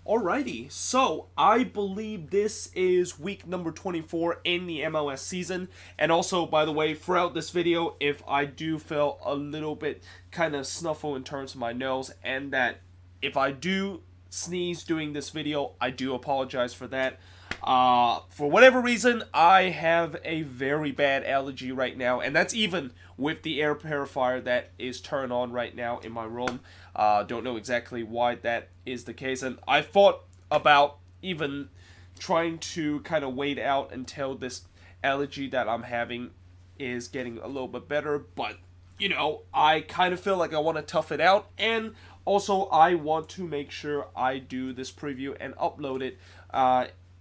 Alrighty, so I believe this is week number 24 in the MLS season. And also, by the way, throughout this video, if I do feel a little bit kind of snuffle in terms of my nose, and that if I do sneeze doing this video, I do apologize for that. For whatever reason, I have a very bad allergy right now, and that's even with the air purifier that is turned on right now in my room. Don't know exactly why that is the case, and I thought about even trying to kind of wait out until this allergy that I'm having is getting a little bit better, but I kind of feel like I want to tough it out, and also I want to make sure I do this preview and upload it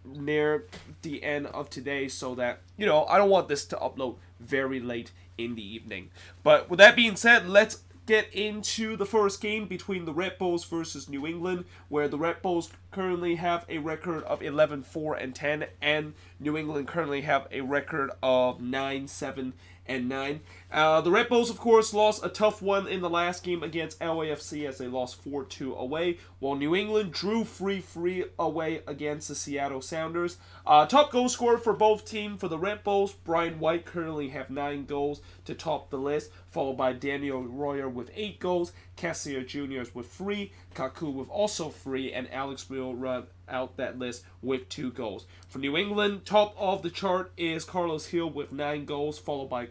near the end of today so that, I don't want this to upload very late in the evening. But with that being said, let's get into the first game between the Redbulls versus New England, where the Redbulls currently have a record of 11-4-10, and New England currently have a record of 9-7-9. The Redbulls, of course, lost a tough one in the last game against LAFC as they lost 4-2 away, while New England drew 3-3 away against the Seattle Sounders. Top goal scorer for both teams for the Redbulls, Brian White currently have 9 goals to top the list, followed by Daniel Royer with 8 goals, Cassier Jr. with 3, Kaku with also 3, and Alex will run out that list with 2 goals. For New England, top of the chart is Carlos Hill with 9 goals, followed by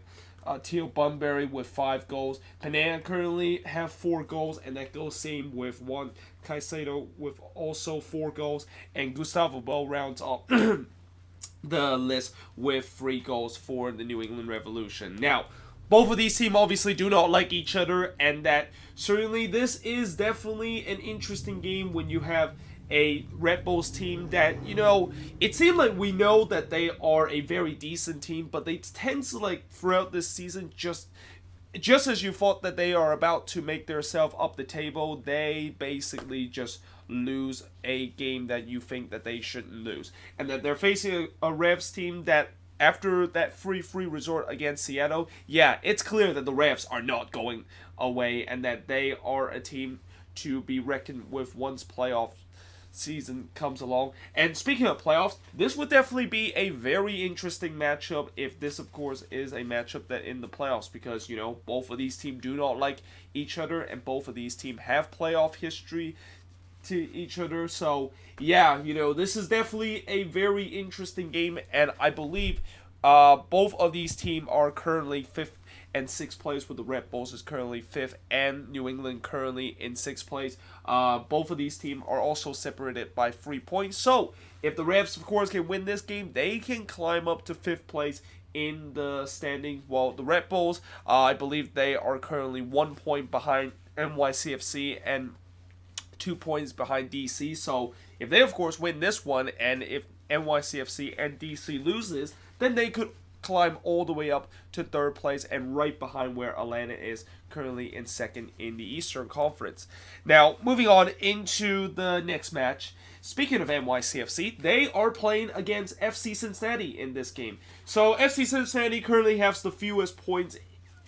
Teal Bunbury with 5 goals. Panea currently have 4 goals, and that goes same with Juan Caicedo with also 4 goals, and Gustavo Bo rounds up the list with 3 goals for the New England Revolution. Now, both of these teams obviously do not like each other, and that certainly this is definitely an interesting game when you have a Red Bulls team that, it seemed like we know that they are a very decent team, but they tend to, throughout this season, just as you thought that they are about to make themselves up the table, they basically just lose a game that you think that they shouldn't lose. And that they're facing a Revs team that, after that 3-3 resort against Seattle, it's clear that the Revs are not going away and that they are a team to be reckoned with once playoff season comes along. And speaking of playoffs, this would definitely be a very interesting matchup if this, of course, is a matchup that in the playoffs, because, both of these teams do not like each other, and both of these teams have playoff history to each other. So, this is definitely a very interesting game, and I believe both of these teams are currently 5th and 6th place, with the Red Bulls is currently 5th and New England currently in 6th place. Both of these teams are also separated by 3 points. So, if the Revs, of course, can win this game, they can climb up to 5th place in the standings. While the Red Bulls, I believe they are currently 1 point behind NYCFC and 2 points behind DC. So, if they, of course, win this one, and if NYCFC and DC loses, then they could climb all the way up to 3rd place and right behind where Atlanta is currently in 2nd in the Eastern Conference. Now, moving on into the next match. Speaking of NYCFC, they are playing against FC Cincinnati in this game. So, FC Cincinnati currently has the fewest points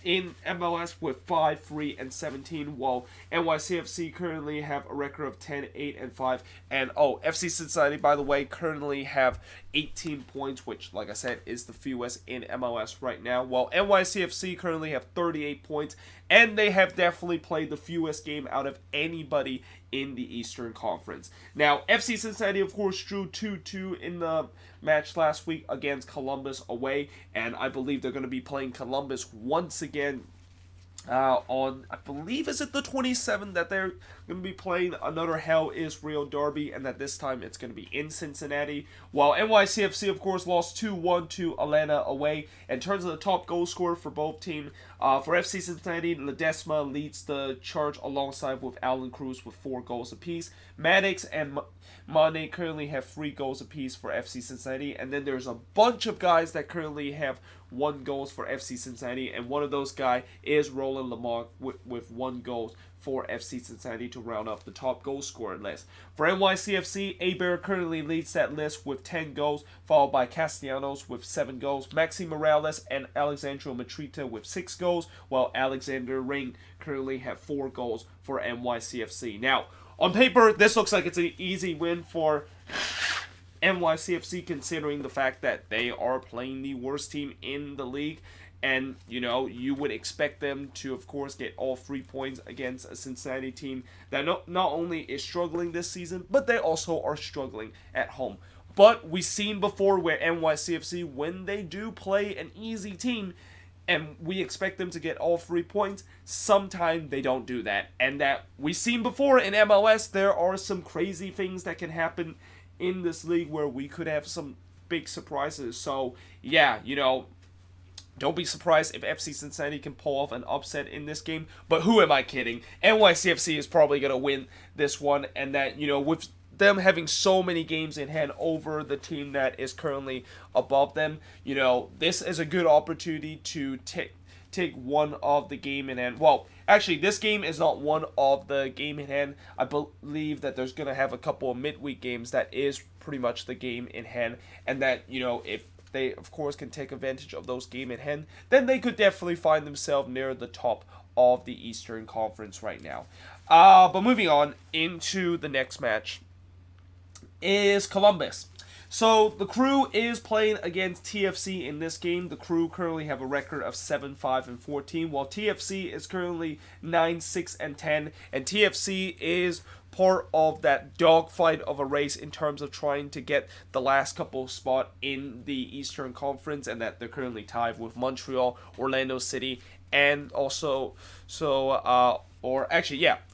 in MLS with 5, 3, and 17, while NYCFC currently have a record of 10, 8, and 5. And FC Cincinnati, by the way, currently have 18 points, which, like I said, is the fewest in MLS right now, while NYCFC currently have 38 points, and they have definitely played the fewest game out of anybody in the Eastern Conference. Now, FC Cincinnati, of course, drew 2-2 in the match last week against Columbus away, and I believe they're going to be playing Columbus once again on, I believe, is it the 27th that they're going to be playing another Hell is Real derby, and that this time it's going to be in Cincinnati, while NYCFC, of course, lost 2-1 to Atlanta away. In terms of the top goal scorer for both teams, for FC Cincinnati, Ledesma leads the charge alongside with Alan Cruz with 4 goals apiece. Maddox and Mane currently have 3 goals apiece for FC Cincinnati, and then there's a bunch of guys that currently have 1 goal for FC Cincinnati, and one of those guys is Roland Lamont with 1 goal for FC Cincinnati to round up the top goal scorer list. For NYCFC, Aber currently leads that list with 10 goals, followed by Castellanos with 7 goals, Maxi Morales and Alexandro Matrita with 6 goals, while Alexander Ring currently have 4 goals for NYCFC. Now, on paper, this looks like it's an easy win for NYCFC, considering the fact that they are playing the worst team in the league. And, you would expect them to, of course, get all 3 points against a Cincinnati team that not only is struggling this season, but they also are struggling at home. But we've seen before where NYCFC, when they do play an easy team, and we expect them to get all 3 points, sometimes they don't do that. And that we've seen before in MLS, there are some crazy things that can happen in this league where we could have some big surprises. So, yeah, don't be surprised if FC Cincinnati can pull off an upset in this game. But who am I kidding? NYCFC is probably going to win this one. And that, with them having so many games in hand over the team that is currently above them, this is a good opportunity to take one of the game in hand. Well, actually, this game is not one of the game in hand. I believe that there's going to have a couple of midweek games that is pretty much the game in hand. And that, if they, of course, can take advantage of those game in hand, then they could definitely find themselves near the top of the Eastern Conference right now. But moving on into the next match is Columbus. So the Crew is playing against TFC in this game. The Crew currently have a record of 7-5-14, while TFC is currently 9-6-10, and TFC is part of that dogfight of a race in terms of trying to get the last couple spot in the Eastern Conference, and that they're currently tied with Montreal, Orlando City, and also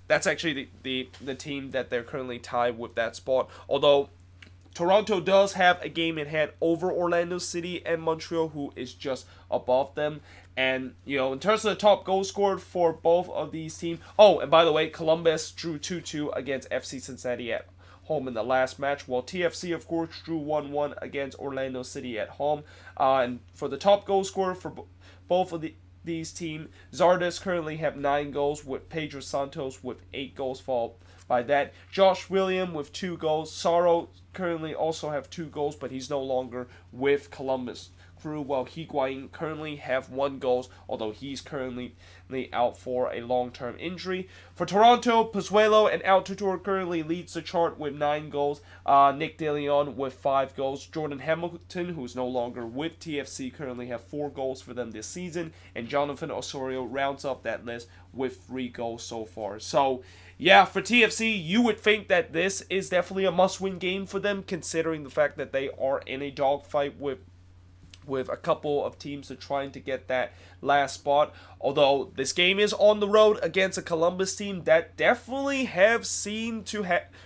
that's actually the team that they're currently tied with that spot. Although Toronto does have a game in hand over Orlando City and Montreal, who is just above them. And, in terms of the top goal scored for both of these teams. Oh, and by the way, Columbus drew 2-2 against FC Cincinnati at home in the last match, while TFC, of course, drew 1-1 against Orlando City at home. And for the top goal scorer for both of these teams, Zardes currently have 9 goals, with Pedro Santos with 8 goals, followed by that Josh William with 2 goals. Sorrow currently also have 2 goals, but he's no longer with Columbus Crew, while Higuain currently have 1 goal, although he's currently out for a long-term injury. For Toronto, Pozuelo and Altidore currently leads the chart with 9 goals. Nick DeLeon with 5 goals. Jordan Hamilton, who's no longer with TFC, currently have 4 goals for them this season. And Jonathan Osorio rounds up that list with 3 goals so far. So, yeah, for TFC, you would think that this is definitely a must-win game for them, considering the fact that they are in a dogfight with a couple of teams that are trying to get that last spot. Although this game is on the road against a Columbus team that definitely have seen to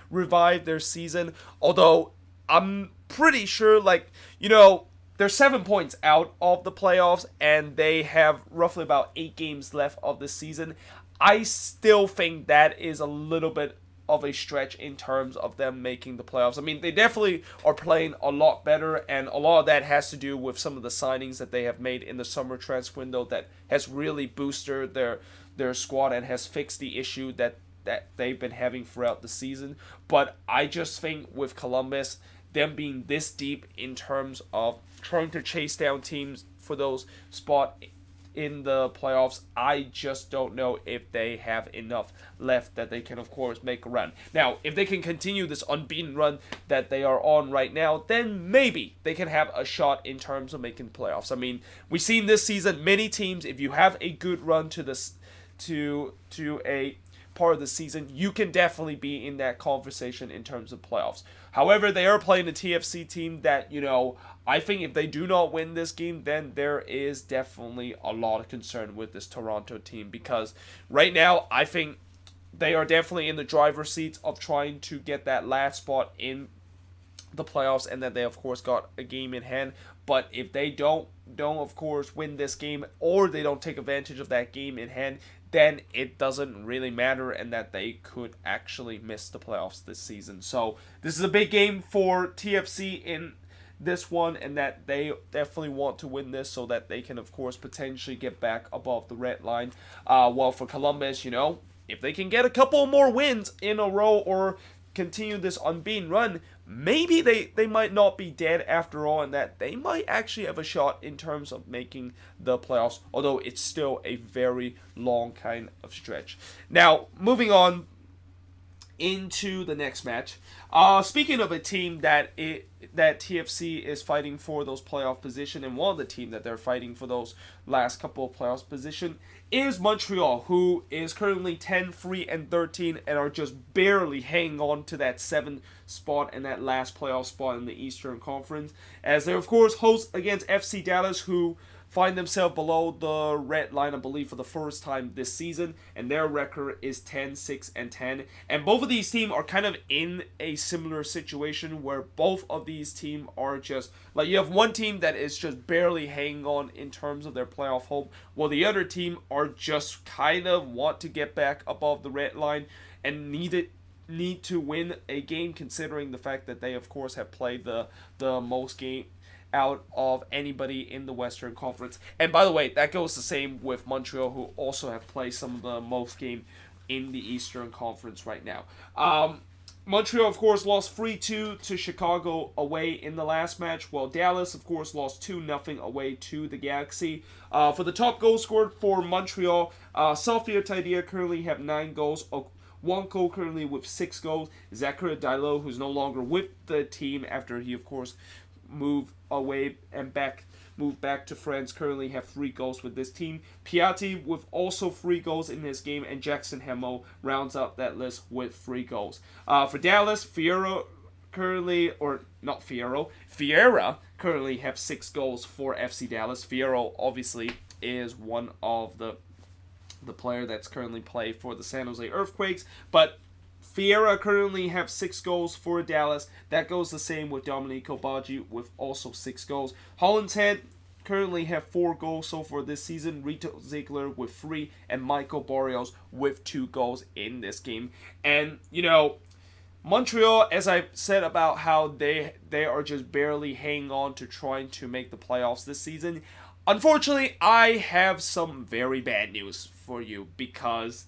revive their season. Although I'm pretty sure, they're 7 points out of the playoffs and they have roughly about 8 games left of the season. I still think that is a little bit of a stretch in terms of them making the playoffs. I mean, they definitely are playing a lot better, and a lot of that has to do with some of the signings that they have made in the summer transfer window that has really boosted their squad and has fixed the issue that they've been having throughout the season. But I just think with Columbus, them being this deep in terms of trying to chase down teams for those spots in the playoffs, I just don't know if they have enough left that they can, of course, make a run. Now, if they can continue this unbeaten run that they are on right now, then maybe they can have a shot in terms of making playoffs. I mean, we've seen this season many teams, if you have a good run to this to a part of the season, you can definitely be in that conversation in terms of playoffs. However, they are playing a TFC team that, I think if they do not win this game, then there is definitely a lot of concern with this Toronto team, because right now I think they are definitely in the driver's seat of trying to get that last spot in the playoffs, and that they of course got a game in hand. But if they don't of course win this game, or they don't take advantage of that game in hand, then it doesn't really matter, and that they could actually miss the playoffs this season. So this is a big game for TFC in this one, and that they definitely want to win this so that they can, of course, potentially get back above the red line. Well, for Columbus, if they can get a couple more wins in a row or continue this unbeaten run, maybe they might not be dead after all, and that they might actually have a shot in terms of making the playoffs, although it's still a very long kind of stretch. Now, moving on into the next match. Speaking of a team that TFC is fighting for those playoff position, and one of the team that they're fighting for those last couple of playoff position is Montreal, who is currently 10-3-13 and are just barely hanging on to that 7th spot and that last playoff spot in the Eastern Conference, as they of course host against FC Dallas, who find themselves below the red line, I believe, for the first time this season, and their record is 10-6-10. And both of these teams are kind of in a similar situation where both of these teams are just, like, you have one team that is just barely hanging on in terms of their playoff hope, while the other team are just kind of want to get back above the red line and need to win a game, considering the fact that they, of course, have played the most game out of anybody in the Western Conference. And by the way, that goes the same with Montreal, who also have played some of the most game in the Eastern Conference right now. Montreal, of course, lost 3-2 to Chicago away in the last match, while Dallas, of course, lost 2-0 away to the Galaxy. For the top goal scored for Montreal, Sofia Taidia currently have 9 goals. Wonko currently with 6 goals. Zachary Dilo, who's no longer with the team after he, of course, moved away and moved back to France, currently have 3 goals with this team. Piatti with also 3 goals in this game, and Jackson Hemo rounds out that list with 3 goals. For Dallas, Fierra currently have 6 goals for FC Dallas. Fierro obviously is one of the player that's currently played for the San Jose Earthquakes, but Fierra currently have 6 goals for Dallas. That goes the same with Domenico Baggi with also 6 goals. Holland's Head currently have 4 goals so far this season. Rito Ziegler with 3 and Michael Barrios with 2 goals in this game. And, you know, Montreal, as I said about how they are just barely hanging on to trying to make the playoffs this season, unfortunately, I have some very bad news for you, because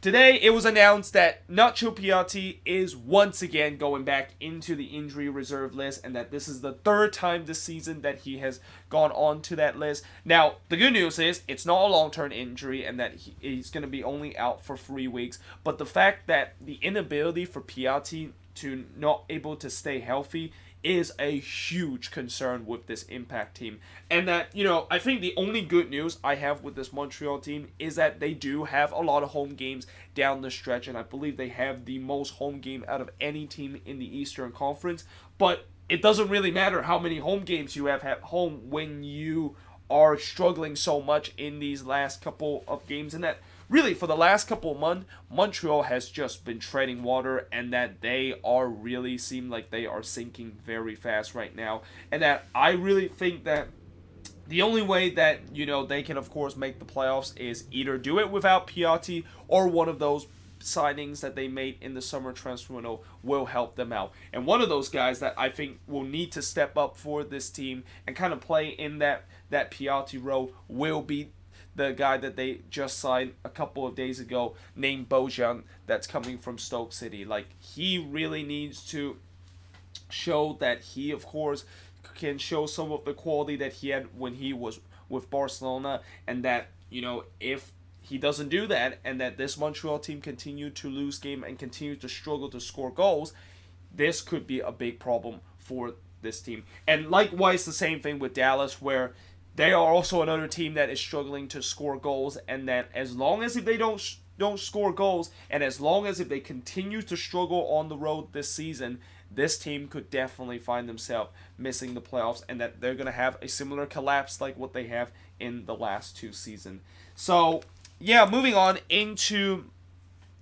today, it was announced that Nacho Piatti is once again going back into the injury reserve list, and that this is the 3rd time this season that he has gone on to that list. Now, the good news is it's not a long-term injury and that he's going to be only out for 3 weeks, but the fact that the inability for Piatti to not able to stay healthy is a huge concern with this Impact team. And that, you know, I think the only good news I have with this Montreal team is that they do have a lot of home games down the stretch, and I believe they have the most home game out of any team in the Eastern Conference. But it doesn't really matter how many home games you have at home when you are struggling so much in these last couple of games, and that really, for the last couple of months, Montreal has just been treading water, and that they are really seem like they are sinking very fast right now. And that I really think that the only way that, you know, they can, of course, make the playoffs is either do it without Piatti, or one of those signings that they made in the summer transfer window will help them out. And one of those guys that I think will need to step up for this team and kind of play in that Piatti role will be the guy that they just signed a couple of days ago, named Bojan, that's coming from Stoke City. Like, he really needs to show that he, of course, can show some of the quality that he had when he was with Barcelona, and that, you know, if he doesn't do that, and that this Montreal team continue to lose game and continue to struggle to score goals, this could be a big problem for this team. And likewise, the same thing with Dallas, where they are also another team that is struggling to score goals, and that as long as if they don't score goals, and as long as if they continue to struggle on the road this season, this team could definitely find themselves missing the playoffs, and that they're going to have a similar collapse like what they have in the last 2 seasons. So, yeah, moving on into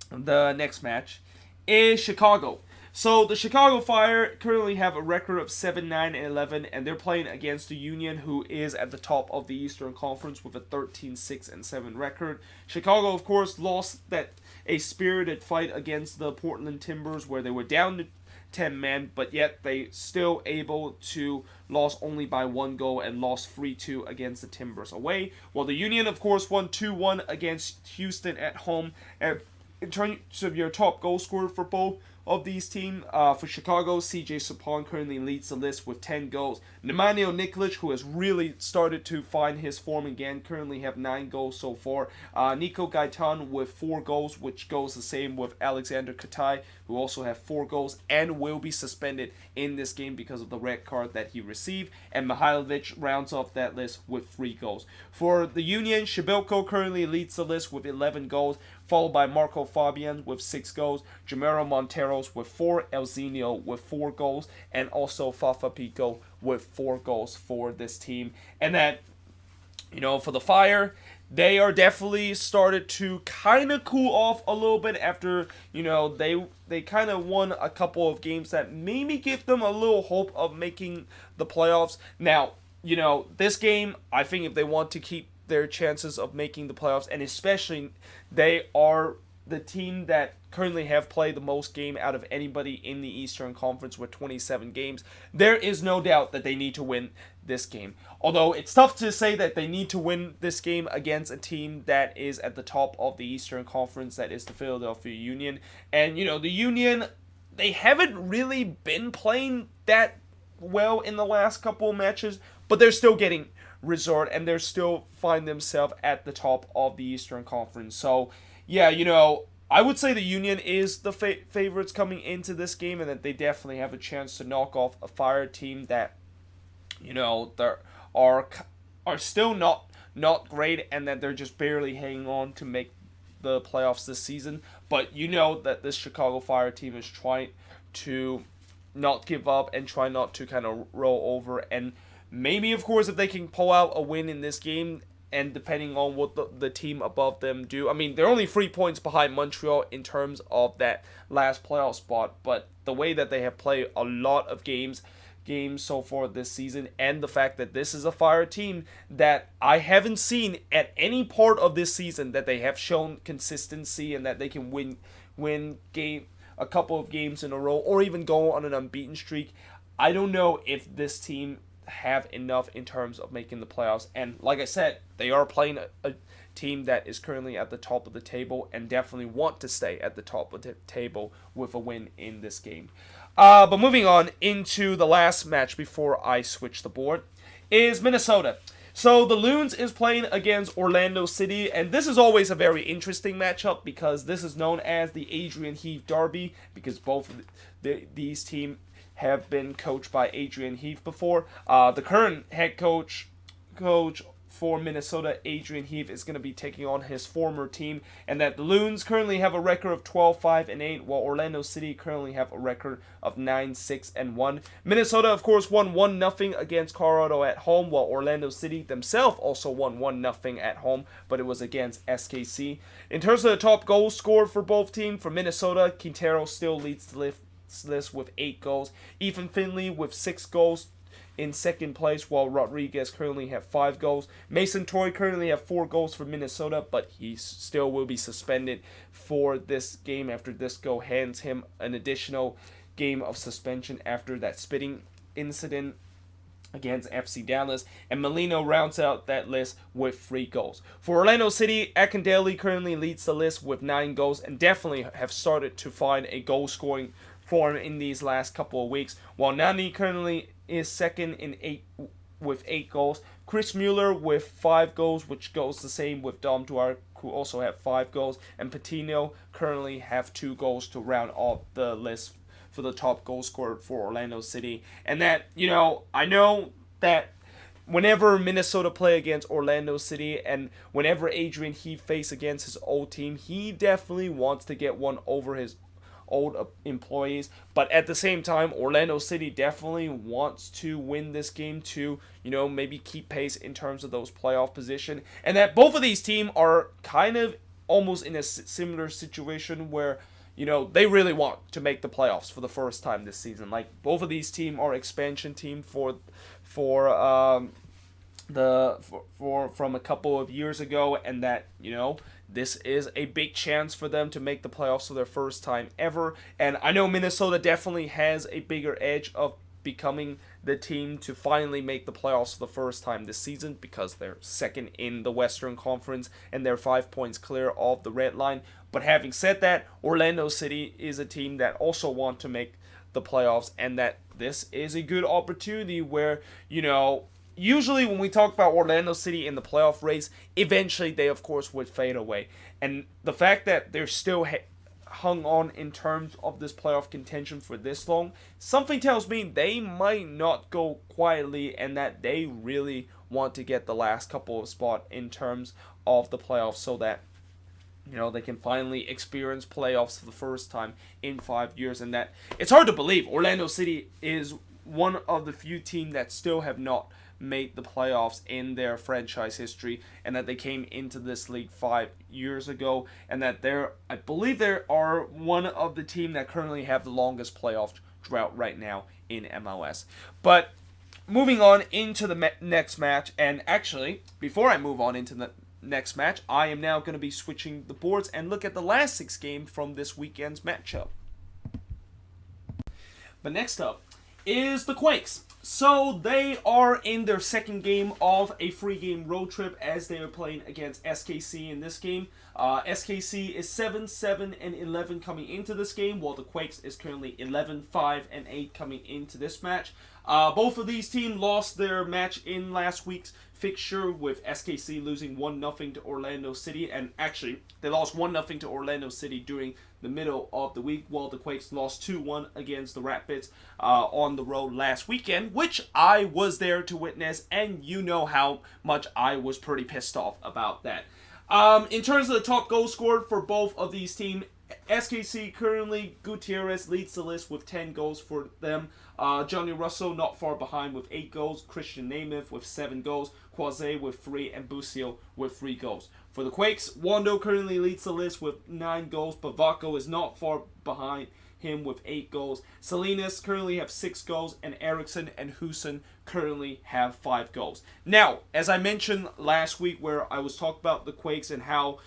the next match is Chicago. So the Chicago Fire currently have a record of 7-9-11, and they're playing against the Union, who is at the top of the Eastern Conference with a 13-6-7 record. Chicago, of course, lost a spirited fight against the Portland Timbers, where they were down to 10 men, but yet they still able to lost only by 1 goal and lost 3-2 against the Timbers away. While the Union, of course, won 2-1 against Houston at home. And in terms of your top goal scorer for both, of these teams. For Chicago, CJ Sapong currently leads the list with 10 goals. Nemanja Nikolic, who has really started to find his form again, currently have 9 goals so far. Nico Gaitan with 4 goals, which goes the same with Alexander Katai, who also have 4 goals and will be suspended in this game because of the red card that he received. And Mihailovic rounds off that list with 3 goals. For the Union, Shibilko currently leads the list with 11 goals, followed by Marco Fabian with 6 goals, Jamero Monteros with 4, Elzinho with 4 goals, and also Fafa Pico with 4 goals for this team. And that, for the Fire, they are definitely started to kind of cool off a little bit after, they kind of won a couple of games that maybe give them a little hope of making the playoffs. Now, this game, I think if they want to keep their chances of making the playoffs, and especially they are the team that currently have played the most game out of anybody in the Eastern Conference with 27 games, there is no doubt that they need to win this game. Although it's tough to say that they need to win this game against a team that is at the top of the Eastern Conference, that is the Philadelphia Union. And, the Union, they haven't really been playing that well in the last couple of matches, but they're still getting resort, and they're still find themselves at the top of the Eastern Conference. So, yeah, I would say the Union is the favorites coming into this game, and that they definitely have a chance to knock off a Fire team that, there are still not great, and that they're just barely hanging on to make the playoffs this season. But that this Chicago Fire team is trying to not give up and try not to kind of roll over. And maybe, of course, if they can pull out a win in this game, and depending on what the team above them do. I mean, they're only 3 points behind Montreal in terms of that last playoff spot, but the way that they have played a lot of games so far this season, and the fact that this is a Fire team that I haven't seen at any part of this season that they have shown consistency and that they can win a couple of games in a row, or even go on an unbeaten streak. I don't know if this team have enough in terms of making the playoffs. And like I said, they are playing a team that is currently at the top of the table and definitely want to stay at the top of the table with a win in this game. But moving on into the last match before I switch the board is Minnesota. So the Loons is playing against Orlando City, and this is always a very interesting matchup because this is known as the Adrian Heath Derby, because both of these teams have been coached by Adrian Heath before. The current head coach for Minnesota, Adrian Heath, is going to be taking on his former team, and that the Loons currently have a record of 12-5-8, while Orlando City currently have a record of 9-6-1. Minnesota, of course, won 1-0 against Colorado at home, while Orlando City themselves also won 1-0 at home, but it was against SKC. In terms of the top goal scorer for both teams, for Minnesota, Quintero still leads the list with 8 goals. Ethan Finley with 6 goals in second place, while Rodriguez currently have 5 goals. Mason Toy currently have 4 goals for Minnesota, but he still will be suspended for this game after Disco hands him an additional game of suspension after that spitting incident against FC Dallas, and Molino rounds out that list with 3 goals. For Orlando City, Akindele currently leads the list with 9 goals and definitely have started to find a goal-scoring form in these last couple of weeks, while Nani currently is second with 8 goals. Chris Mueller with 5 goals, which goes the same with Dom Duarte, who also have 5 goals, and Patino currently have 2 goals to round off the list for the top goal scorer for Orlando City. And that, I know that whenever Minnesota play against Orlando City and whenever Adrian Heath face against his old team, he definitely wants to get one over his old employees, but at the same time, Orlando City definitely wants to win this game to, maybe keep pace in terms of those playoff position, and that both of these teams are kind of almost in a similar situation where, they really want to make the playoffs for the first time this season. Like, both of these teams are expansion team from a couple of years ago, and that, this is a big chance for them to make the playoffs for their first time ever. And I know Minnesota definitely has a bigger edge of becoming the team to finally make the playoffs for the first time this season because they're second in the Western Conference and they're 5 points clear of the red line. But having said that, Orlando City is a team that also want to make the playoffs, and that this is a good opportunity where, usually when we talk about Orlando City in the playoff race, eventually they, of course, would fade away. And the fact that they're still hung on in terms of this playoff contention for this long, something tells me they might not go quietly, and that they really want to get the last couple of spots in terms of the playoffs so that they can finally experience playoffs for the first time in 5 years. And that it's hard to believe Orlando City is one of the few teams that still have not made the playoffs in their franchise history, and that they came into this league 5 years ago, and that I believe they are one of the team that currently have the longest playoff drought right now in MLS. But moving on into the next match, and actually, before I move on into the next match, I am now going to be switching the boards and look at the last 6 games from this weekend's matchup. But next up is the Quakes. So they are in their second game of a 3-game road trip as they are playing against SKC in this game. SKC is 7-7-11 coming into this game, while the Quakes is currently 11-5-8 coming into this match. Both of these teams lost their match in last week's fixture, with SKC losing 1-0 to Orlando City, and actually they lost 1-0 to Orlando City during the middle of the week, while the Quakes lost 2-1 against the Redbulls on the road last weekend, which I was there to witness, and you know how much I was pretty pissed off about that. In terms of the top goal scored for both of these teams, SKC currently, Gutierrez leads the list with 10 goals for them. Johnny Russell not far behind with 8 goals. Christian Nemeth with 7 goals. Quase with 3, and Busio with 3 goals. For the Quakes, Wando currently leads the list with 9 goals, but Vaco is not far behind him with 8 goals. Salinas currently have 6 goals, and Eriksson and Huson currently have 5 goals. Now, as I mentioned last week where I was talking about the Quakes and how,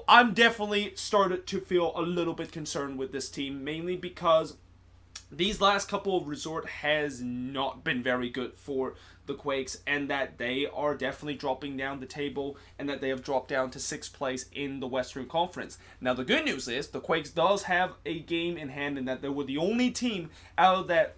I'm definitely started to feel a little bit concerned with this team, mainly because these last couple of resort has not been very good for the Quakes, and that they are definitely dropping down the table, and that they have dropped down to 6th place in the Western Conference. Now, the good news is the Quakes does have a game in hand, and that they were the only team out of that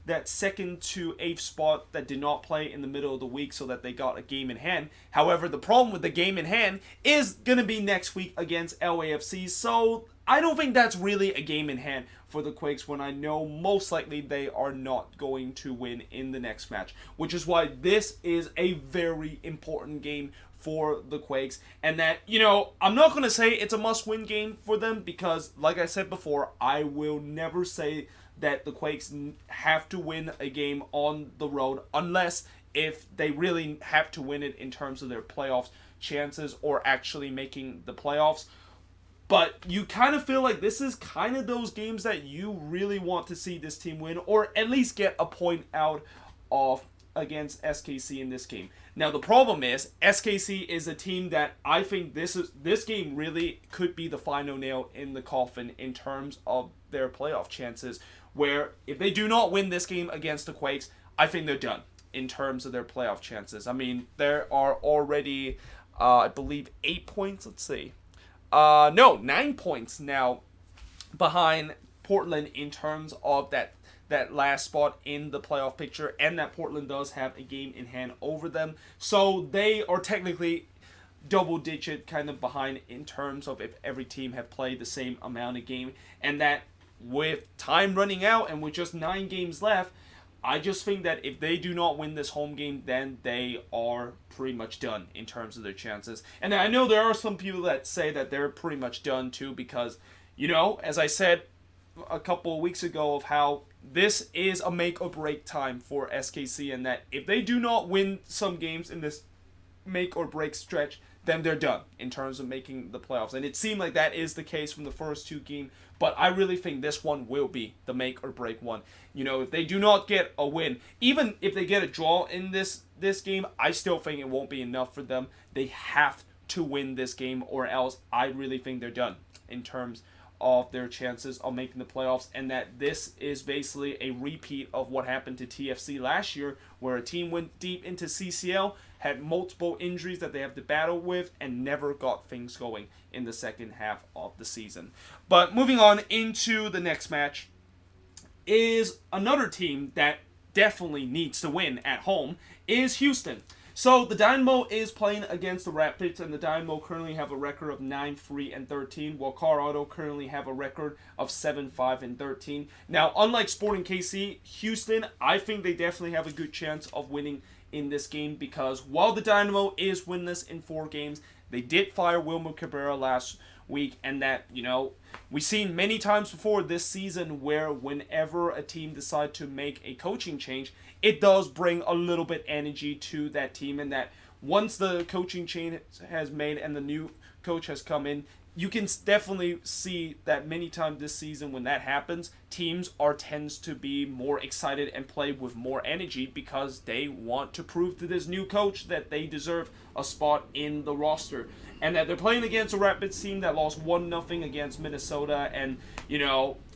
2nd to 8th spot that did not play in the middle of the week, so that they got a game in hand. However, the problem with the game in hand is going to be next week against LAFC, so I don't think that's really a game in hand for the Quakes, when I know most likely they are not going to win in the next match, which is why this is a very important game for the Quakes. And that, I'm not going to say it's a must-win game for them, because, like I said before, I will never say that the Quakes have to win a game on the road, unless if they really have to win it in terms of their playoffs chances or actually making the playoffs. But you kind of feel like this is kind of those games that you really want to see this team win, or at least get a point out of against SKC in this game. Now, the problem is SKC is a team that I think this game really could be the final nail in the coffin in terms of their playoff chances, where if they do not win this game against the Quakes, I think they're done in terms of their playoff chances. I mean, there are already, I believe, 8 points. Let's see. 9 points now behind Portland in terms of that last spot in the playoff picture, and that Portland does have a game in hand over them. So they are technically double digit kind of behind in terms of if every team have played the same amount of game, and that with time running out and with just 9 games left, I just think that if they do not win this home game, then they are pretty much done in terms of their chances. And I know there are some people that say that they're pretty much done too, because, as I said a couple of weeks ago, of how this is a make or break time for SKC, and that if they do not win some games in this make or break stretch, then they're done in terms of making the playoffs. And it seemed like that is the case from the first 2 games, but I really think this one will be the make or break one. If they do not get a win, even if they get a draw in this game, I still think it won't be enough for them. They have to win this game, or else I really think they're done in terms of their chances of making the playoffs, and that this is basically a repeat of what happened to TFC last year, where a team went deep into CCL, had multiple injuries that they have to battle with, and never got things going in the second half of the season. But moving on into the next match is another team that definitely needs to win at home, is Houston. So the Dynamo is playing against the Rapids, and the Dynamo currently have a record of 9-3-13, while Colorado currently have a record of 7-5-13. Now, unlike Sporting KC, Houston, I think they definitely have a good chance of winning in this game, because while the Dynamo is winless in 4 games, they did fire Wilmer Cabrera last week, and that, we've seen many times before this season where whenever a team decides to make a coaching change, it does bring a little bit energy to that team, and that once the coaching change has made and the new coach has come in, you can definitely see that many times this season when that happens, teams tends to be more excited and play with more energy because they want to prove to this new coach that they deserve a spot in the roster. And that they're playing against a Rapids team that lost 1-0 against Minnesota, and,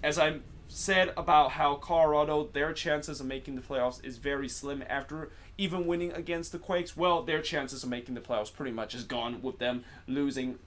as I said about how Colorado, their chances of making the playoffs is very slim after even winning against the Quakes. Well, their chances of making the playoffs pretty much is gone with them losing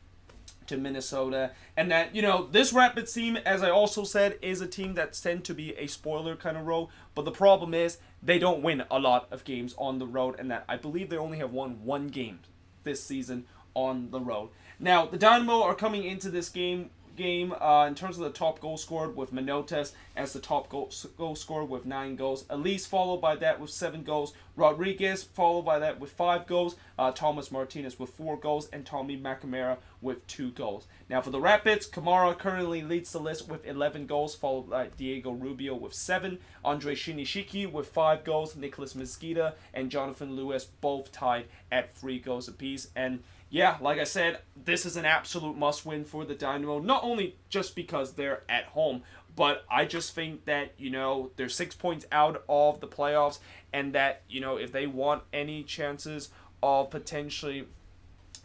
to Minnesota. And that, this Rapids team, as I also said, is a team that tend to be a spoiler kind of role. But the problem is they don't win a lot of games on the road, and that I believe they only have won 1 game this season on the road. Now, the Dynamo are coming into this game in terms of the top goal scored, with Manotas as the top goal scorer with 9 goals. Elise followed by that with 7 goals. Rodriguez followed by that with 5 goals. Thomas Martinez with 4 goals. And Tommy McNamara with 2 goals. Now for the Rapids, Kamara currently leads the list with 11 goals, followed by Diego Rubio with 7. Andre Shinishiki with 5 goals. Nicholas Mosqueda and Jonathan Lewis both tied at 3 goals apiece. And yeah, like I said, this is an absolute must-win for the Dynamo, not only just because they're at home, but I just think that, they're 6 points out of the playoffs, and that, if they want any chances of potentially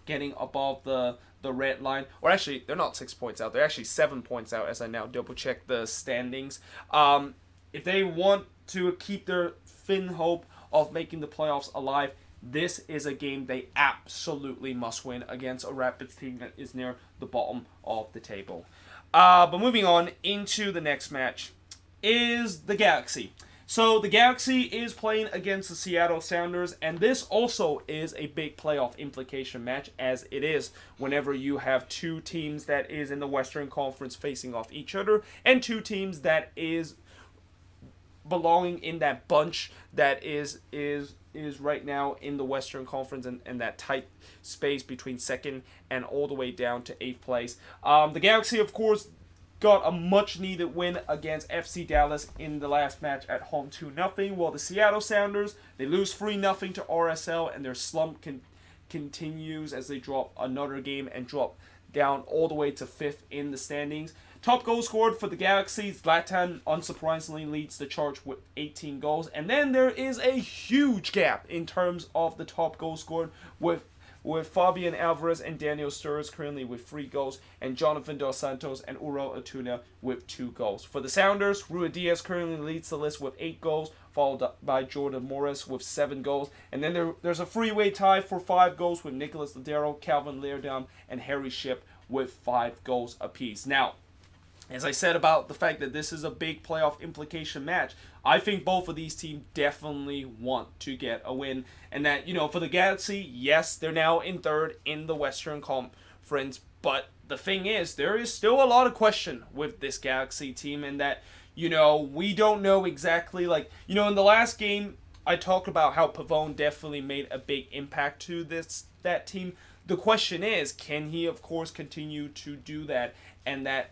getting above the red line, or actually, they're not 6 points out, they're actually 7 points out, as I now double-check the standings. If they want to keep their thin hope of making the playoffs alive, this is a game they absolutely must win against a Rapids team that is near the bottom of the table. But moving on into the next match is the Galaxy. So the Galaxy is playing against the Seattle Sounders, and this also is a big playoff implication match, as it is whenever you have 2 teams that is in the Western Conference facing off each other, and 2 teams that is belonging in that bunch that is right now in the Western Conference, and that tight space between 2nd and all the way down to 8th place. The Galaxy, of course, got a much-needed win against FC Dallas in the last match at home 2-0, while the Seattle Sounders, they lose 3-0 to RSL, and their slump continues as they drop another game and drop down all the way to 5th in the standings. Top goal scored for the Galaxy, Zlatan unsurprisingly leads the charge with 18 goals. And then there is a huge gap in terms of the top goal scored, with Fabian Alvarez and Daniel Sturridge currently with 3 goals, and Jonathan Dos Santos and Uro Atuna with 2 goals. For the Sounders, Rui Diaz currently leads the list with 8 goals, followed by Jordan Morris with 7 goals. And then there's a three-way tie for 5 goals with Nicholas Ladero, Calvin Leerdam, and Harry Shipp with 5 goals apiece. Now, as I said about the fact that this is a big playoff implication match, I think both of these teams definitely want to get a win. And that, for the Galaxy, yes, they're now in 3rd in the Western Conference. But the thing is, there is still a lot of question with this Galaxy team. And that, we don't know exactly, in the last game, I talked about how Pavone definitely made a big impact to that team. The question is, can he, of course, continue to do that? And that,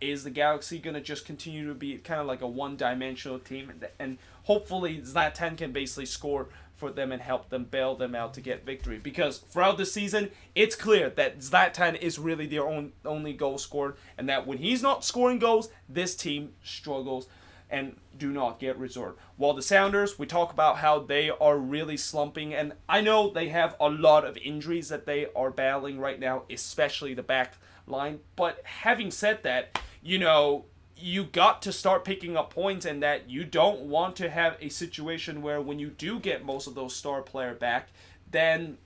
is the Galaxy going to just continue to be kind of like a one-dimensional team? And hopefully Zlatan can basically score for them and help them bail them out to get victory. Because throughout the season, it's clear that Zlatan is really their only goal scorer. And that when he's not scoring goals, this team struggles and do not get resolved. While the Sounders, we talk about how they are really slumping. And I know they have a lot of injuries that they are battling right now, especially the back line. But having said that, you got to start picking up points, and that you don't want to have a situation where when you do get most of those star player back, then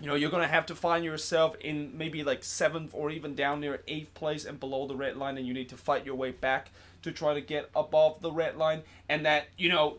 you're going to have to find yourself in maybe like 7th or even down near 8th place and below the red line, and you need to fight your way back to try to get above the red line. And that,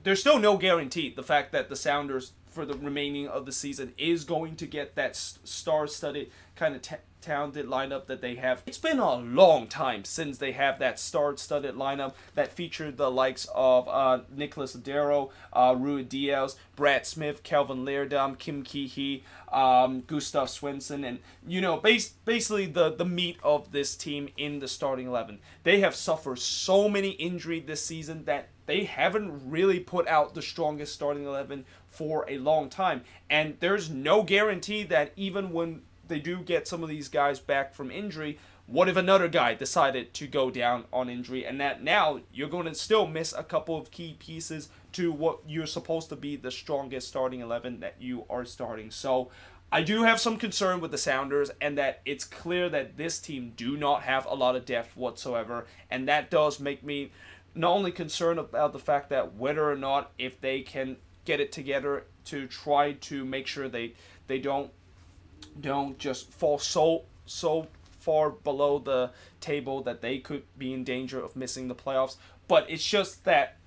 there's still no guarantee the fact that the Sounders for the remaining of the season is going to get that star-studded kind of talented lineup that they have. It's been a long time since they have that star-studded lineup that featured the likes of Nicholas Adero, Rui Diaz, Brad Smith, Kelvin Leerdam, Kim Ki-hee, Gustav Svensson, and basically the meat of this team in the starting 11. They have suffered so many injuries this season that they haven't really put out the strongest starting 11 for a long time, and there's no guarantee that even when they do get some of these guys back from injury, what if another guy decided to go down on injury, and that now you're going to still miss a couple of key pieces to what you're supposed to be the strongest starting 11 that you are starting. So I do have some concern with the Sounders, and that it's clear that this team do not have a lot of depth whatsoever, and that does make me not only concerned about the fact that whether or not if they can get it together to try to make sure they don't just fall so far below the table that they could be in danger of missing the playoffs, but it's just that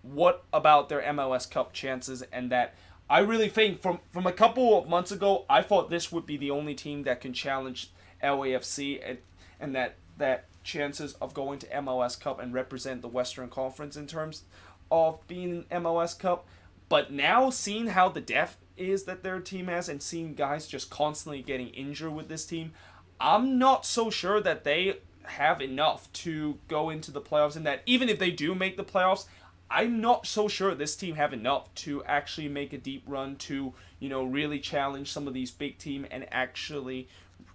what about their MLS Cup chances, and that I really think from a couple of months ago, I thought this would be the only team that can challenge LAFC and that chances of going to MLS Cup and represent the Western Conference in terms of being in MLS Cup. But now, seeing how the depth is that their team has, and seeing guys just constantly getting injured with this team, I'm not so sure that they have enough to go into the playoffs, and that even if they do make the playoffs, I'm not so sure this team have enough to actually make a deep run to, really challenge some of these big teams and actually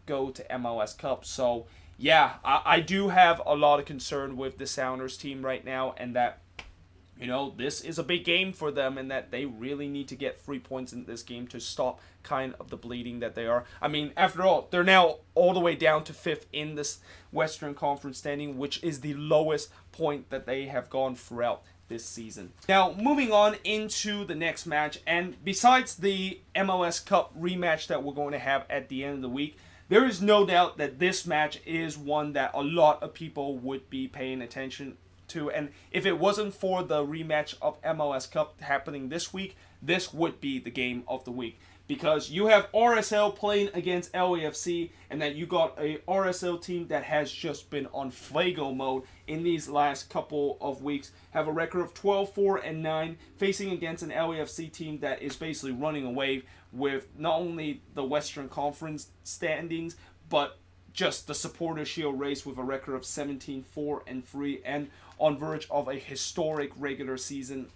go to MLS Cup. So, yeah, I do have a lot of concern with the Sounders team right now, and that this is a big game for them, and that they really need to get 3 points in this game to stop kind of the bleeding that they are. I mean, after all, they're now all the way down to 5th in this Western Conference standing, which is the lowest point that they have gone throughout this season. Now, moving on into the next match, and besides the MLS Cup rematch that we're going to have at the end of the week, there is no doubt that this match is one that a lot of people would be paying attention to, and if it wasn't for the rematch of MLS Cup happening this week, this would be the game of the week, because you have RSL playing against LAFC, and that you got a RSL team that has just been on Fuego mode in these last couple of weeks, have a record of 12-4-9, facing against an LAFC team that is basically running away with not only the Western Conference standings, but just the Supporter Shield race with a record of 17-4-3, and on verge of a historic regular season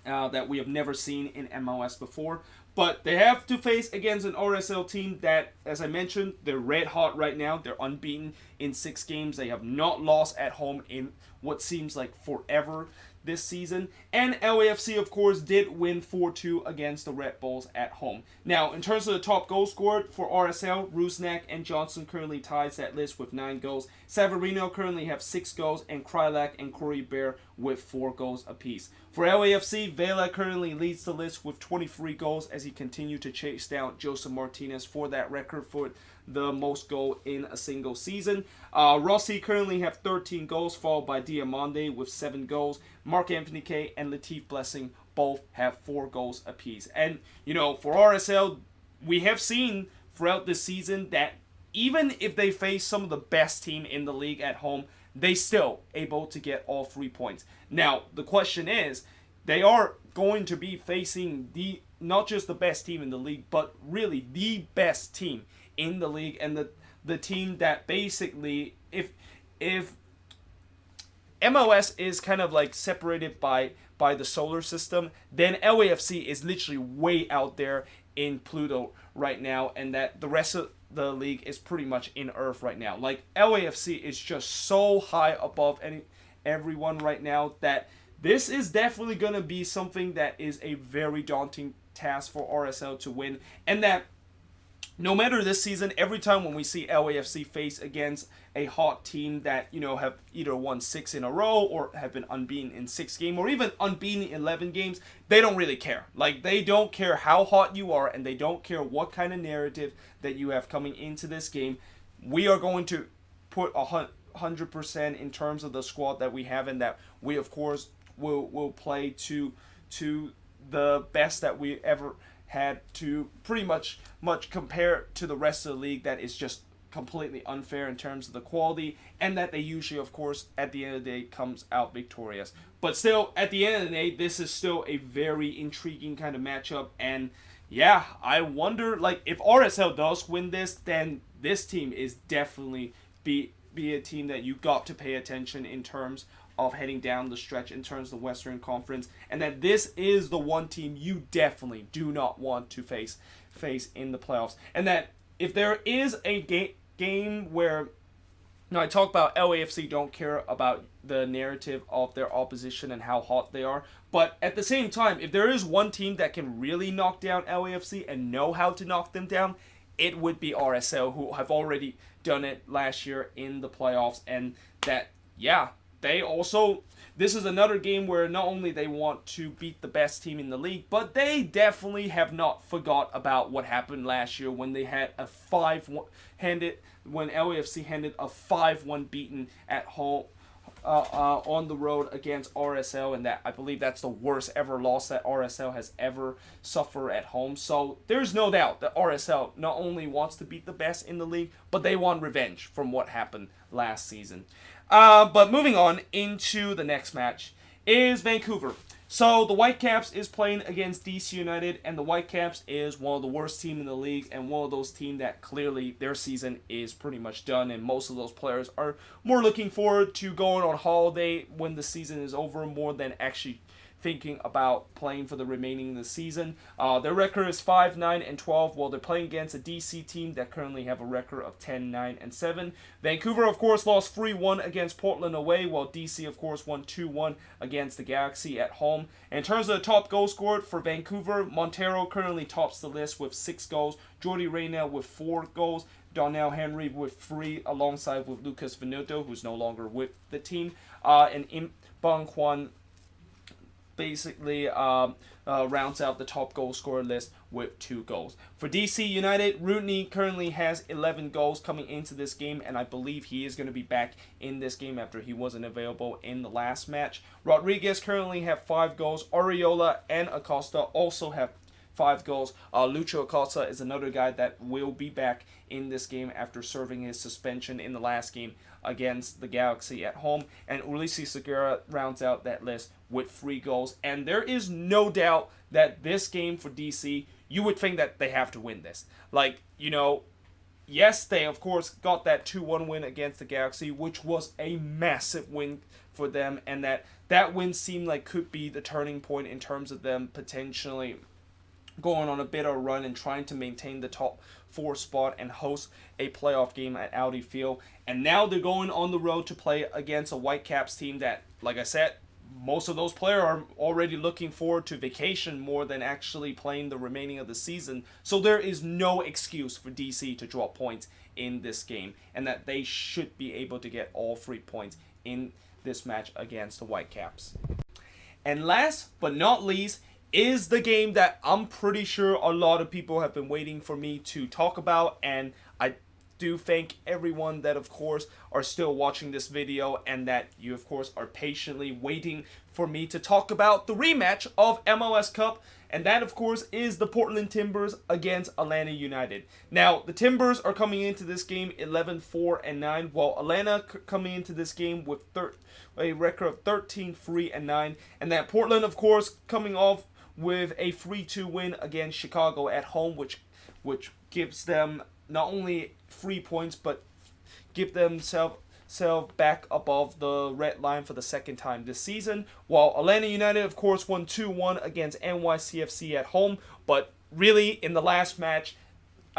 that we have never seen in MLS before. But they have to face against an RSL team that, as I mentioned, they're red hot right now. They're unbeaten in 6 games. They have not lost at home in what seems like forever this season. And LAFC, of course, did win 4-2 against the Redbulls at home. Now, in terms of the top goal scored for RSL, Rusnak and Johnson currently ties that list with 9 goals. Savarino currently have 6 goals, and Krylak and Corey Bear with 4 goals apiece. For LAFC, Vela currently leads the list with 23 goals as he continued to chase down Joseph Martinez for that record for the most goal in a single season. Rossi currently have 13 goals, followed by Diamande with 7 goals. Mark Anthony Kay and Latif Blessing both have 4 goals apiece. And, for RSL, we have seen throughout this season that even if they face some of the best team in the league at home, they still able to get all 3 points. Now, the question is, they are going to be facing not just the best team in the league, but really the best team in the league, and the team that basically, if MLS is kind of like separated by the solar system, then LAFC is literally way out there in Pluto right now, and that the rest of the league is pretty much in Earth right now. Like, LAFC is just so high above everyone right now that this is definitely going to be something that is a very daunting task for RSL to win, and that no matter this season, every time when we see LAFC face against a hot team that, have either won 6 in a row or have been unbeaten in 6 games or even unbeaten in 11 games, they don't really care. Like, they don't care how hot you are, and they don't care what kind of narrative that you have coming into this game. We are going to put 100% in terms of the squad that we have, and that we, of course, will play to the best that we ever had, to pretty much compare to the rest of the league that is just completely unfair in terms of the quality, and that they usually, of course, at the end of the day comes out victorious. But still, at the end of the day, this is still a very intriguing kind of matchup, and yeah, I wonder, like, if RSL does win this, then this team is definitely be a team that you got to pay attention in terms of heading down the stretch in terms of the Western Conference, and that this is the one team you definitely do not want to face in the playoffs. And that if there is a game where, I talk about LAFC don't care about the narrative of their opposition and how hot they are, but at the same time, if there is one team that can really knock down LAFC and know how to knock them down, it would be RSL, who have already done it last year in the playoffs. And that, yeah, they also, this is another game where not only they want to beat the best team in the league, but they definitely have not forgot about what happened last year when they had a 5-1 when LAFC handed a 5-1 beaten at home on the road against RSL, and that I believe that's the worst ever loss that RSL has ever suffered at home. So there's no doubt that RSL not only wants to beat the best in the league, but they want revenge from what happened last season. But moving on into the next match is Vancouver. So the Whitecaps is playing against DC United, and the Whitecaps is one of the worst teams in the league, and one of those teams that clearly their season is pretty much done, and most of those players are more looking forward to going on holiday when the season is over more than actually thinking about playing for the remaining of the season. Their record is 5-9-12, while they're playing against a DC team that currently have a record of 10-9-7. Vancouver, of course, lost 3-1 against Portland away, while DC, of course, won 2-1 against the Galaxy at home. And in terms of the top goal scored for Vancouver, Montero currently tops the list with 6 goals, Jordi Reyna with 4 goals, Donnell Henry with 3, alongside with Lucas Venuto, who's no longer with the team, and Imbang Kwan basically rounds out the top goal scorer list with 2 goals. For DC United, Rooney currently has 11 goals coming into this game, and I believe he is going to be back in this game after he wasn't available in the last match. Rodriguez currently have 5 goals. Oriola and Acosta also have 5 goals. Lucho Acosta is another guy that will be back in this game after serving his suspension in the last game against the Galaxy at home. And Ulises Segura rounds out that list with 3 goals. And there is no doubt that this game for DC, you would think that they have to win this. Like, yes, they of course got that 2-1 win against the Galaxy, which was a massive win for them. And that win seemed like could be the turning point in terms of them potentially going on a bit of a run and trying to maintain the top 4 spot and host a playoff game at Audi Field. And now they're going on the road to play against a Whitecaps team that, like I said, most of those players are already looking forward to vacation more than actually playing the remaining of the season. So there is no excuse for DC to drop points in this game, and that they should be able to get all 3 points in this match against the Whitecaps. And last but not least is the game that I'm pretty sure a lot of people have been waiting for me to talk about, and I do thank everyone that of course are still watching this video, and that you of course are patiently waiting for me to talk about the rematch of MLS Cup, and that of course is the Portland Timbers against Atlanta United. Now the Timbers are coming into this game 11-4-9, while Atlanta coming into this game with a record of 13-3-9, and that Portland of course coming off with a 3-2 win against Chicago at home, which gives them not only 3 points, but give themselves back above the red line for the second time this season. While Atlanta United, of course, won 2-1 against NYCFC at home, but really in the last match,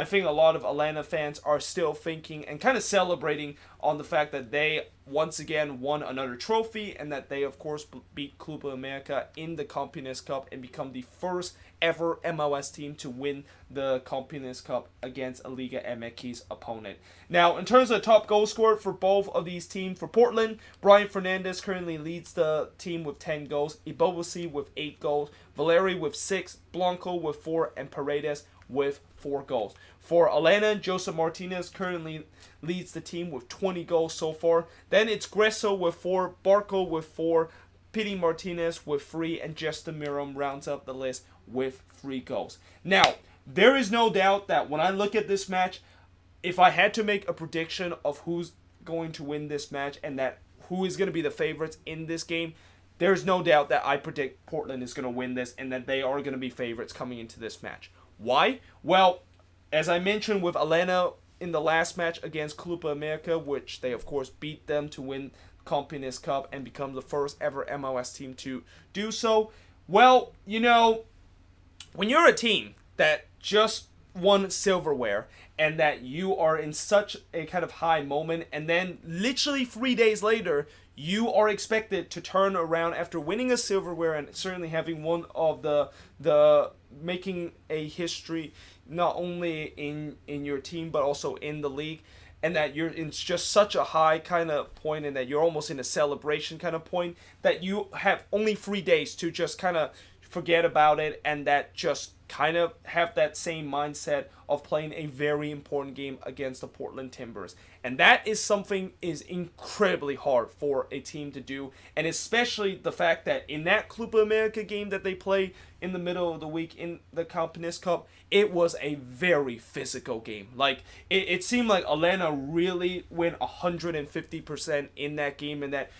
I think a lot of Atlanta fans are still thinking and kind of celebrating on the fact that they once again won another trophy, and that they of course beat Club America in the Campeones Cup and become the first ever MLS team to win the Campeones Cup against a Liga MX opponent. Now, in terms of the top goal scorer for both of these teams, for Portland, Brian Fernandez currently leads the team with 10 goals, Ibobasi with 8 goals, Valeri with 6, Blanco with 4, and Paredes with 4 goals. For Atlanta, Joseph Martinez currently leads the team with 20 goals so far. Then it's Gresso with 4, Barco with 4, Pity Martinez with 3, and Justin Miram rounds up the list with 3 goals. Now, there is no doubt that when I look at this match, if I had to make a prediction of who's going to win this match and that who is going to be the favorites in this game, there's no doubt that I predict Portland is going to win this and that they are going to be favorites coming into this match. Why? Well, as I mentioned with Atlanta in the last match against Club America, which they of course beat them to win Campeones Cup and become the first ever MLS team to do so. Well, you know, when you're a team that just won silverware and that you are in such a kind of high moment, and then literally 3 days later you are expected to turn around after winning a silverware and certainly having one of the making a history not only in your team but also in the league, and that you're in just such a high kind of point and that you're almost in a celebration kind of point, that you have only 3 days to just kind of forget about it and that just kind of have that same mindset of playing a very important game against the Portland Timbers. And that is something is incredibly hard for a team to do, and especially the fact that in that Club America game that they play in the middle of the week in the Campeones Cup, it was a very physical game. Like, it seemed like Atlanta really went 150% in that game, and that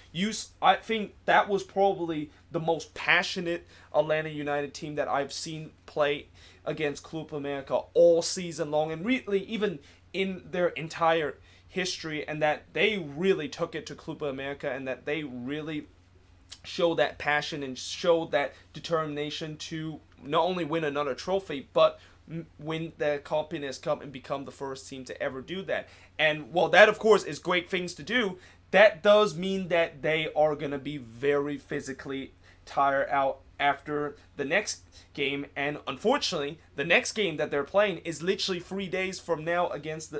I think that was probably the most passionate Atlanta United team that I've seen play against Club America all season long, and really even in their entire history, and that they really took it to Club America and that they really show that passion and show that determination to not only win another trophy but win the Campeones Cup and become the first team to ever do that. And while that of course is great things to do, that does mean that they are going to be very physically tired out after the next game. And unfortunately, the next game that they're playing is literally 3 days from now against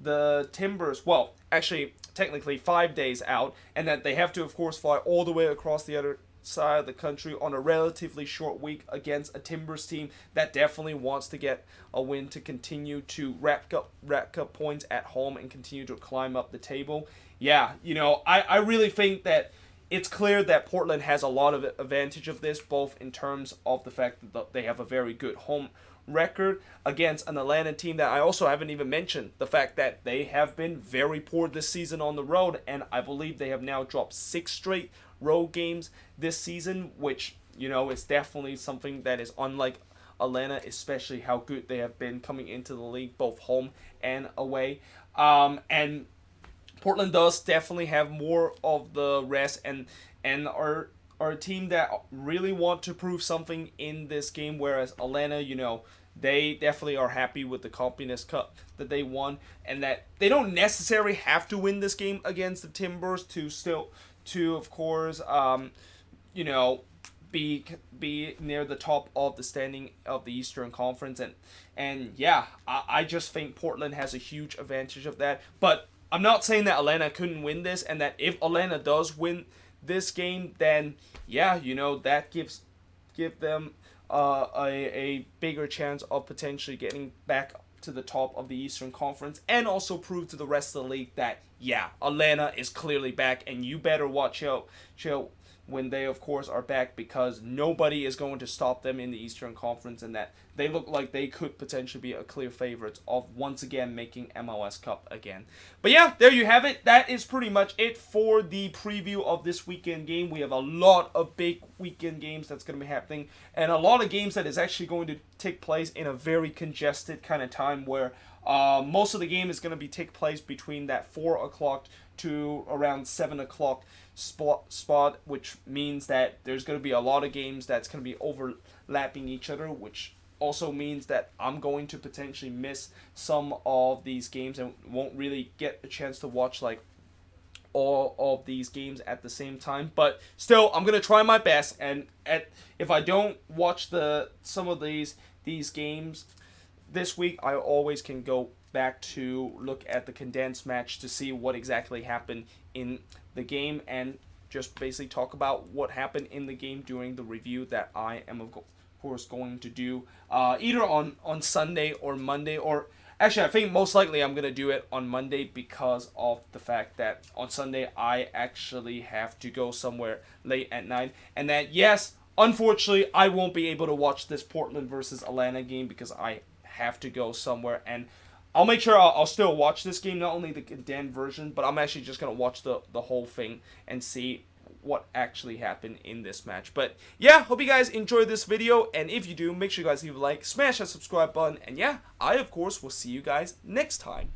the Timbers. Well, actually, technically 5 days out, and that they have to, of course, fly all the way across the other side of the country on a relatively short week against a Timbers team that definitely wants to get a win to continue to rack up points at home and continue to climb up the table. Yeah, you know, I really think that it's clear that Portland has a lot of advantage of this, both in terms of the fact that they have a very good home record against an Atlanta team that I also haven't even mentioned the fact that they have been very poor this season on the road, and I believe they have now dropped 6 straight road games this season, which, you know, is definitely something that is unlike Atlanta, especially how good they have been coming into the league, both home and away. And Portland does definitely have more of the rest and are a team that really want to prove something in this game, whereas Atlanta, you know, they definitely are happy with the Campeones Cup that they won, and that they don't necessarily have to win this game against the Timbers to of course, you know, be near the top of the standing of the Eastern Conference. And yeah, I just think Portland has a huge advantage of that. But I'm not saying that Atlanta couldn't win this, and that if Atlanta does win this game, then yeah, you know, that give them a bigger chance of potentially getting back to the top of the Eastern Conference, and also prove to the rest of the league that yeah, Atlanta is clearly back, and you better watch out when they of course are back, because nobody is going to stop them in the Eastern Conference, and that they look like they could potentially be a clear favorite of once again making MLS Cup again. But yeah, there you have it. That is pretty much it for the preview of this weekend game. We have a lot of big weekend games that's going to be happening, and a lot of games that is actually going to take place in a very congested kind of time, where most of the game is going to be take place between that 4 o'clock to around 7 o'clock spot, which means that there's going to be a lot of games that's going to be overlapping each other, which also means that I'm going to potentially miss some of these games and won't really get a chance to watch like all of these games at the same time. But still, I'm gonna try my best, and if I don't watch some of these games this week, I always can go back to look at the condensed match to see what exactly happened in the game, and just basically talk about what happened in the game during the review that I am of course going to do either on Sunday or Monday, or actually I think most likely I'm going to do it on Monday because of the fact that on Sunday I actually have to go somewhere late at night, and that, yes, unfortunately I won't be able to watch this Portland versus Atlanta game because I have to go somewhere. And I'll make sure I'll still watch this game, not only the condensed version, but I'm actually just going to watch the whole thing and see what actually happened in this match. But yeah, hope you guys enjoyed this video, and if you do, make sure you guys leave a like, smash that subscribe button, and yeah, I of course will see you guys next time.